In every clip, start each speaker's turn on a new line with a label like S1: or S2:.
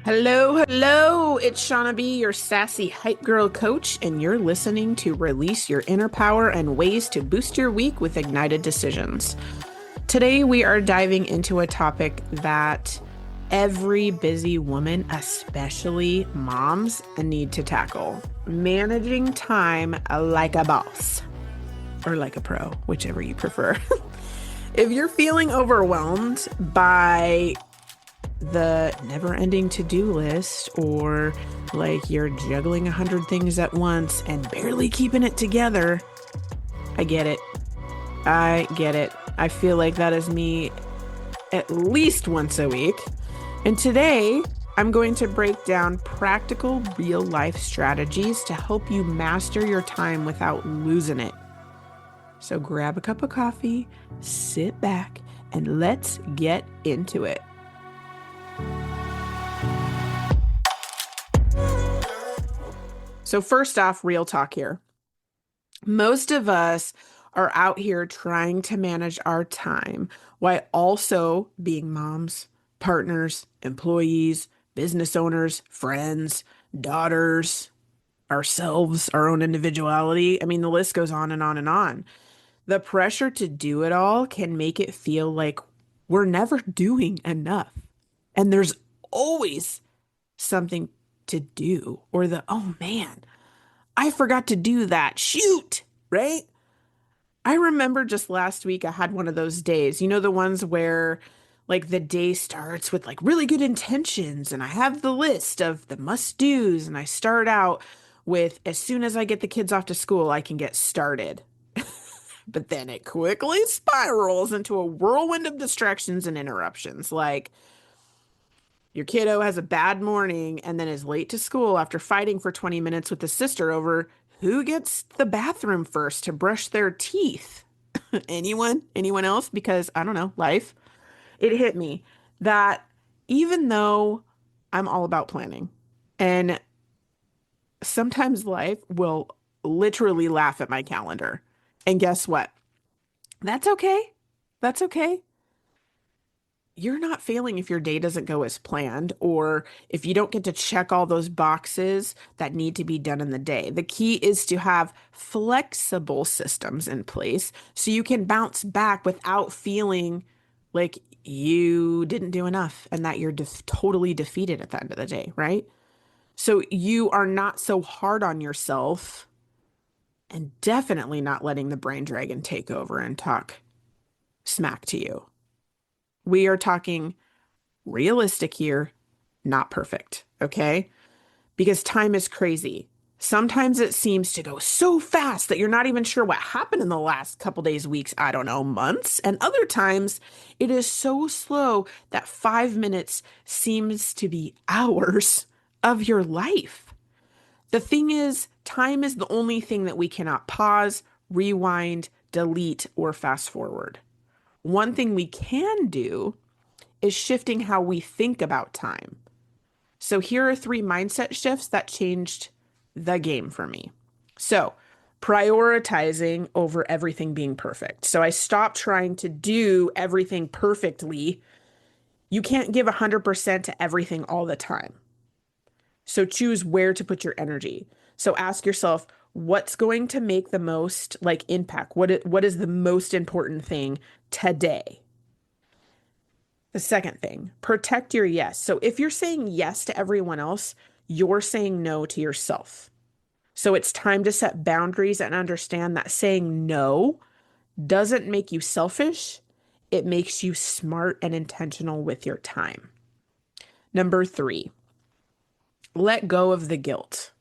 S1: Hello, hello. It's Shauna B, your sassy hype girl coach, and you're listening to Release Your Inner Power and Ways to Boost Your Week with Ignited Decisions. Today, we are diving into a topic that every busy woman, especially moms, need to tackle: managing time like a boss or like a pro, whichever you prefer. If you're feeling overwhelmed by the never-ending to-do list, or like you're juggling 100 things at once and barely keeping it together, I get it. I get it. I feel like that is me at least once a week. And today, I'm going to break down practical real-life strategies to help you master your time without losing it. So grab a cup of coffee, sit back, and let's get into it. So first off, real talk here. Most of us are out here trying to manage our time while also being moms, partners, employees, business owners, friends, daughters, ourselves, our own individuality. I mean, the list goes on and on and on. The pressure to do it all can make it feel like we're never doing enough. And there's always something to do, or oh man, I forgot to do that. Shoot, right? I remember just last week I had one of those days, the ones where like the day starts with like really good intentions and I have the list of the must-dos and I start out with, as soon as I get the kids off to school, I can get started. But then it quickly spirals into a whirlwind of distractions and interruptions. Like, your kiddo has a bad morning and then is late to school after fighting for 20 minutes with his sister over who gets the bathroom first to brush their teeth. Anyone? Anyone else? Because I don't know, life. It hit me that even though I'm all about planning, and sometimes life will literally laugh at my calendar. And guess what? That's okay. That's okay. You're not failing if your day doesn't go as planned, or if you don't get to check all those boxes that need to be done in the day. The key is to have flexible systems in place so you can bounce back without feeling like you didn't do enough and that you're totally defeated at the end of the day, right? So you are not so hard on yourself, and definitely not letting the brain dragon take over and talk smack to you. We are talking realistic here, not perfect, okay? Because time is crazy. Sometimes it seems to go so fast that you're not even sure what happened in the last couple days, weeks, I don't know, months. And other times it is so slow that 5 minutes seems to be hours of your life. The thing is, time is the only thing that we cannot pause, rewind, delete, or fast forward. One thing we can do is shifting how we think about time. So here are 3 mindset shifts that changed the game for me. So prioritizing over everything being perfect. So I stopped trying to do everything perfectly. You can't give 100% to everything all the time. So choose where to put your energy. So ask yourself, what's going to make the most impact? What is the most important thing today? The second thing, protect your yes. So if you're saying yes to everyone else, you're saying no to yourself. So it's time to set boundaries and understand that saying no doesn't make you selfish. It makes you smart and intentional with your time. Number 3, let go of the guilt.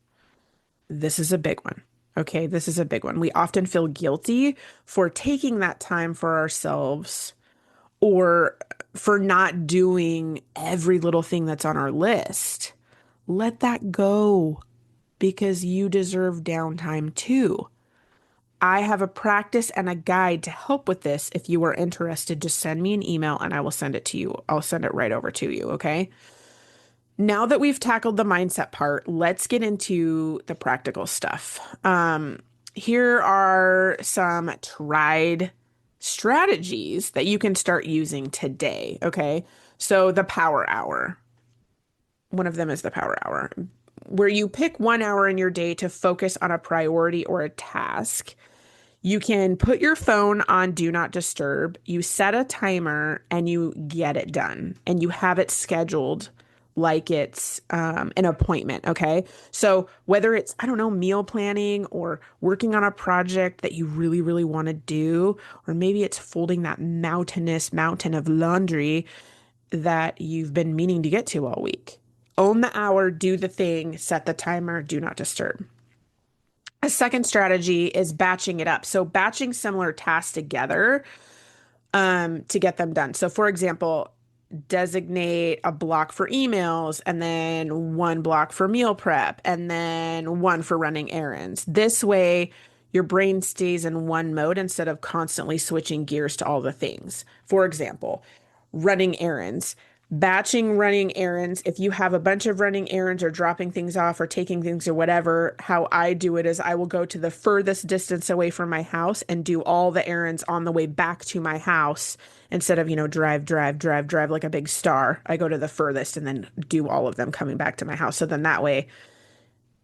S1: This is a big one. Okay, this is a big one. We often feel guilty for taking that time for ourselves, or for not doing every little thing that's on our list. Let that go, because you deserve downtime too. I have a practice and a guide to help with this. If you are interested, just send me an email and I will send it to you. I'll send it right over to you, okay? Now that we've tackled the mindset part, let's get into the practical stuff. Here are some tried strategies that you can start using today. Okay. So the power hour, one of them is the power hour, where you pick 1 hour in your day to focus on a priority or a task. You can put your phone on do not disturb, you set a timer, and you get it done. And you have it scheduled like it's an appointment. Okay. So whether it's, I don't know, meal planning or working on a project that you really, really want to do, or maybe it's folding that mountainous mountain of laundry that you've been meaning to get to all week. Own the hour, do the thing, set the timer, do not disturb. A second strategy is batching it up. So batching similar tasks together to get them done. So for example, designate a block for emails and then one block for meal prep and then one for running errands. This way, your brain stays in one mode instead of constantly switching gears to all the things. For example, running errands. Batching running errands, if you have a bunch of running errands or dropping things off or taking things or whatever, how I do it is I will go to the furthest distance away from my house and do all the errands on the way back to my house instead of, drive like a big star. I go to the furthest and then do all of them coming back to my house. So then that way,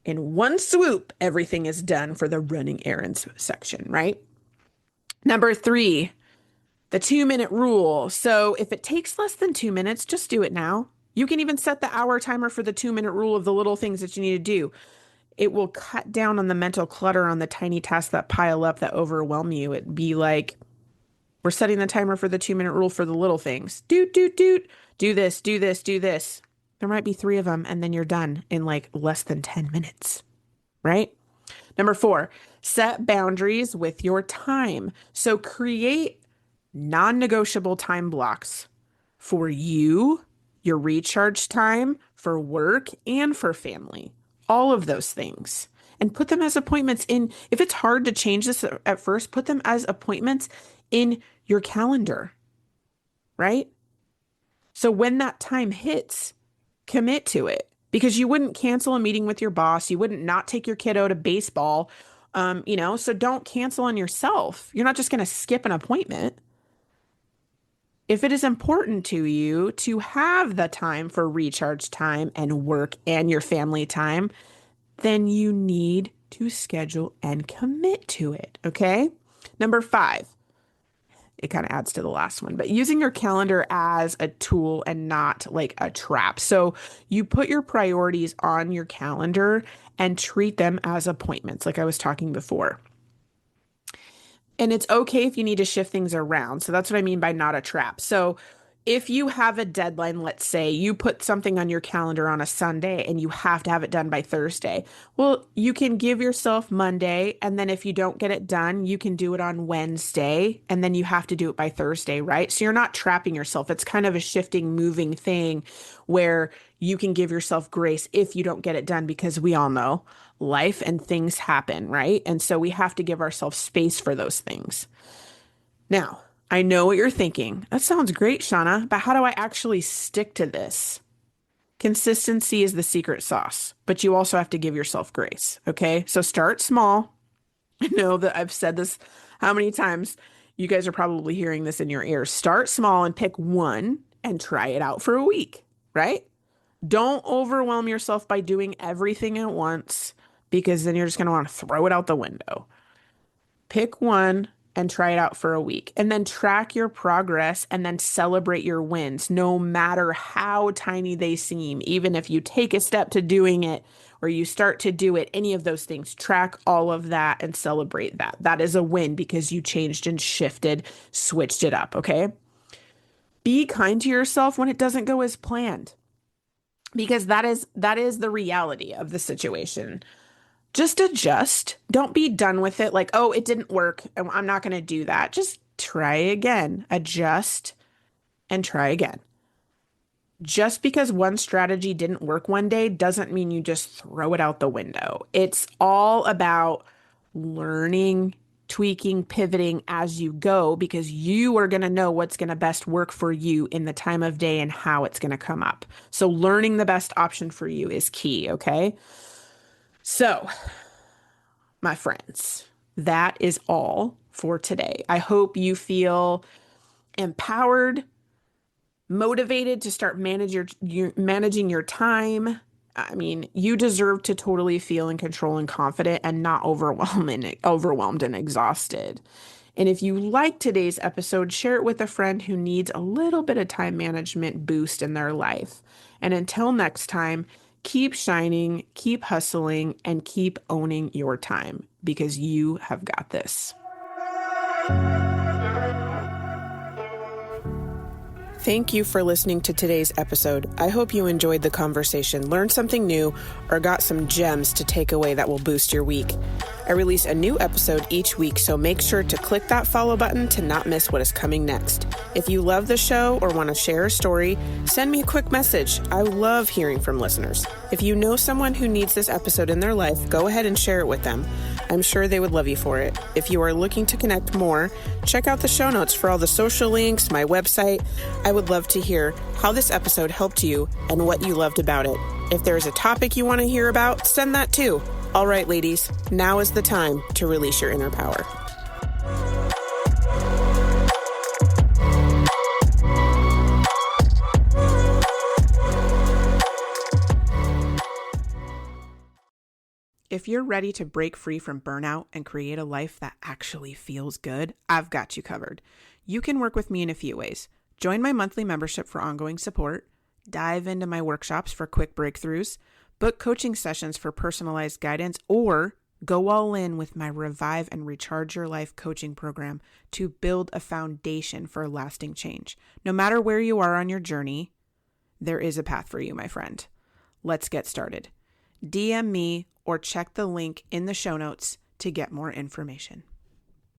S1: in one swoop, everything is done for the running errands section, right? Number three, the 2 minute rule. So if it takes less than 2 minutes, just do it now. You can even set the hour timer for the 2 minute rule of the little things that you need to do. It will cut down on the mental clutter on the tiny tasks that pile up that overwhelm you. It'd be like, we're setting the timer for the 2 minute rule for the little things. Doot, doot, doot. Do this, do this, do this. There might be three of them, and then you're done in like less than 10 minutes, right? Number four, set boundaries with your time. So create non-negotiable time blocks for you, your recharge time, for work, and for family. All of those things. And put them as appointments in. If it's hard to change this at first, put them as appointments in your calendar, right? So when that time hits, commit to it because you wouldn't cancel a meeting with your boss. You wouldn't not take your kiddo to baseball. So don't cancel on yourself. You're not just going to skip an appointment. If it is important to you to have the time for recharge time and work and your family time, then you need to schedule and commit to it. Okay. Number five, it kind of adds to the last one, but using your calendar as a tool and not like a trap. So you put your priorities on your calendar and treat them as appointments, like I was talking before. And it's okay if you need to shift things around. So that's what I mean by not a trap. So if you have a deadline, let's say you put something on your calendar on a Sunday and you have to have it done by Thursday. Well, you can give yourself Monday. And then if you don't get it done, you can do it on Wednesday. And then you have to do it by Thursday, right? So you're not trapping yourself. It's kind of a shifting, moving thing where you can give yourself grace if you don't get it done because we all know life and things happen, right? And so we have to give ourselves space for those things. Now, I know what you're thinking. That sounds great, Shauna, but how do I actually stick to this? Consistency is the secret sauce, but you also have to give yourself grace, okay? So start small. I know that I've said this how many times. You guys are probably hearing this in your ears. Start small and pick one and try it out for a week, right? Don't overwhelm yourself by doing everything at once because then you're just going to want to throw it out the window. Pick one and try it out for a week and then track your progress and then celebrate your wins, no matter how tiny they seem. Even if you take a step to doing it or you start to do it, any of those things, track all of that and celebrate that. That is a win because you changed and shifted, switched it up. Okay. Be kind to yourself when it doesn't go as planned because that is the reality of the situation. Just adjust. Don't be done with it like, oh, it didn't work. I'm not going to do that. Just try again. Adjust and try again. Just because one strategy didn't work one day doesn't mean you just throw it out the window. It's all about learning, tweaking, pivoting as you go because you are going to know what's going to best work for you in the time of day and how it's going to come up. So learning the best option for you is key, okay? So, my friends, that is all for today. I hope you feel empowered, motivated to start managing your time. I mean, you deserve to totally feel in control and confident and not overwhelmed and exhausted. And if you like today's episode, share it with a friend who needs a little bit of time management boost in their life. And until next time, keep shining, keep hustling, and keep owning your time because you have got this. Thank you for listening to today's episode. I hope you enjoyed the conversation, learned something new, or got some gems to take away that will boost your week. I release a new episode each week, so make sure to click that follow button to not miss what is coming next. If you love the show or want to share a story, send me a quick message. I love hearing from listeners. If you know someone who needs this episode in their life, go ahead and share it with them. I'm sure they would love you for it. If you are looking to connect more, check out the show notes for all the social links, my website. I would love to hear how this episode helped you and what you loved about it. If there's a topic you want to hear about, send that too. All right, ladies, now is the time to release your inner power. If you're ready to break free from burnout and create a life that actually feels good, I've got you covered. You can work with me in a few ways. Join my monthly membership for ongoing support, dive into my workshops for quick breakthroughs, book coaching sessions for personalized guidance, or go all in with my Revive and Recharge Your Life coaching program to build a foundation for lasting change. No matter where you are on your journey, there is a path for you, my friend. Let's get started. DM me or check the link in the show notes to get more information.